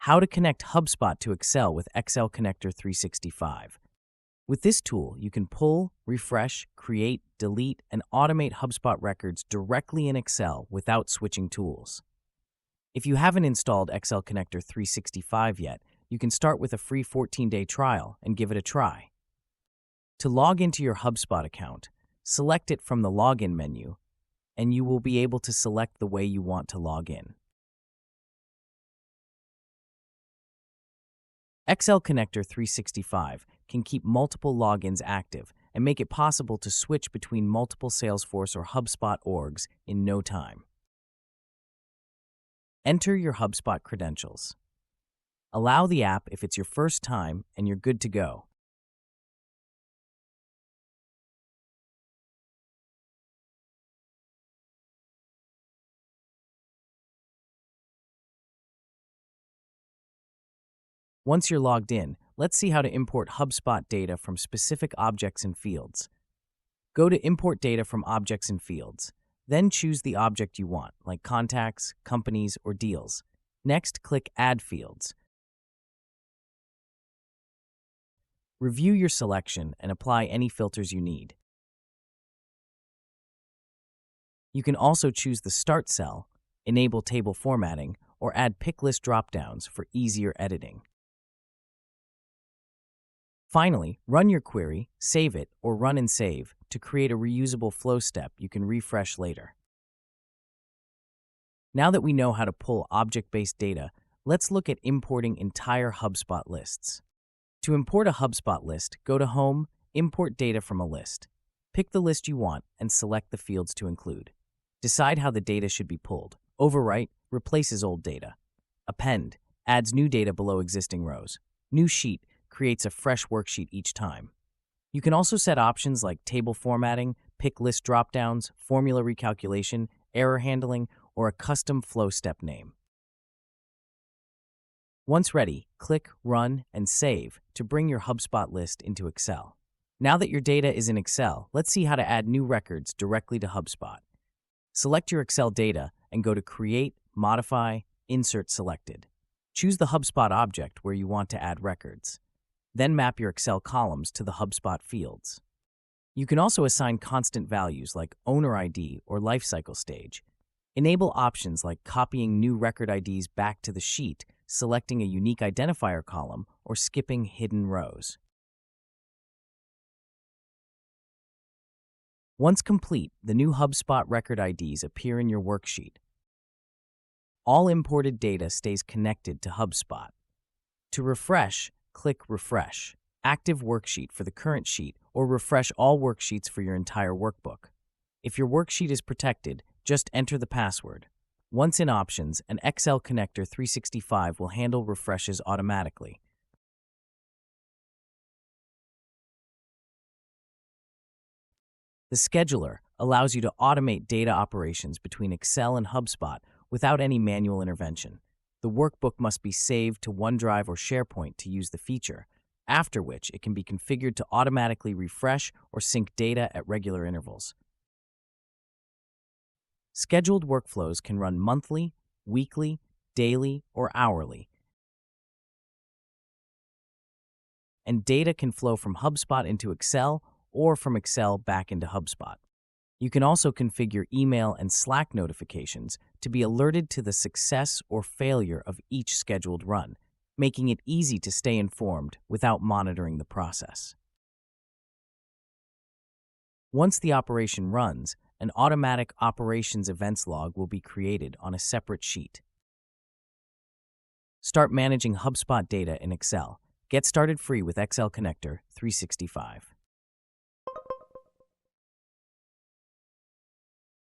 How to connect HubSpot to Excel with Excel Connector 365. With this tool, you can pull, refresh, create, delete, and automate HubSpot records directly in Excel without switching tools. If you haven't installed Excel Connector 365 yet, you can start with a free 14-day trial and give it a try. To log into your HubSpot account, select it from the Login menu, and you will be able to select the way you want to log in. Excel Connector 365 can keep multiple logins active and make it possible to switch between multiple Salesforce or HubSpot orgs in no time. Enter your HubSpot credentials. Allow the app if it's your first time and you're good to go. Once you're logged in, let's see how to import HubSpot data from specific objects and fields. Go to Import Data from Objects and Fields. Then choose the object you want, like contacts, companies, or deals. Next, click Add Fields. Review your selection and apply any filters you need. You can also choose the Start cell, enable table formatting, or add pick list dropdowns for easier editing. Finally, run your query, save it, or run and save to create a reusable flow step you can refresh later. Now that we know how to pull object-based data, let's look at importing entire HubSpot lists. To import a HubSpot list, go to Home, Import Data from a List. Pick the list you want and select the fields to include. Decide how the data should be pulled. Overwrite replaces old data. Append adds new data below existing rows. New Sheet creates a fresh worksheet each time. You can also set options like table formatting, pick list dropdowns, formula recalculation, error handling, or a custom flow step name. Once ready, click Run and Save to bring your HubSpot list into Excel. Now that your data is in Excel, let's see how to add new records directly to HubSpot. Select your Excel data and go to Create, Modify, Insert Selected. Choose the HubSpot object where you want to add records. Then map your Excel columns to the HubSpot fields. You can also assign constant values like owner ID or lifecycle stage. Enable options like copying new record IDs back to the sheet, selecting a unique identifier column, or skipping hidden rows. Once complete, the new HubSpot record IDs appear in your worksheet. All imported data stays connected to HubSpot. To refresh, click Refresh, Active Worksheet for the current sheet, or refresh all worksheets for your entire workbook. If your worksheet is protected, just enter the password. Once in Options, an Excel Connector 365 will handle refreshes automatically. The Scheduler allows you to automate data operations between Excel and HubSpot without any manual intervention. The workbook must be saved to OneDrive or SharePoint to use the feature, after which it can be configured to automatically refresh or sync data at regular intervals. Scheduled workflows can run monthly, weekly, daily, or hourly, and data can flow from HubSpot into Excel or from Excel back into HubSpot. You can also configure email and Slack notifications to be alerted to the success or failure of each scheduled run, making it easy to stay informed without monitoring the process. Once the operation runs, an automatic operations events log will be created on a separate sheet. Start managing HubSpot data in Excel. Get started free with Excel Connector 365.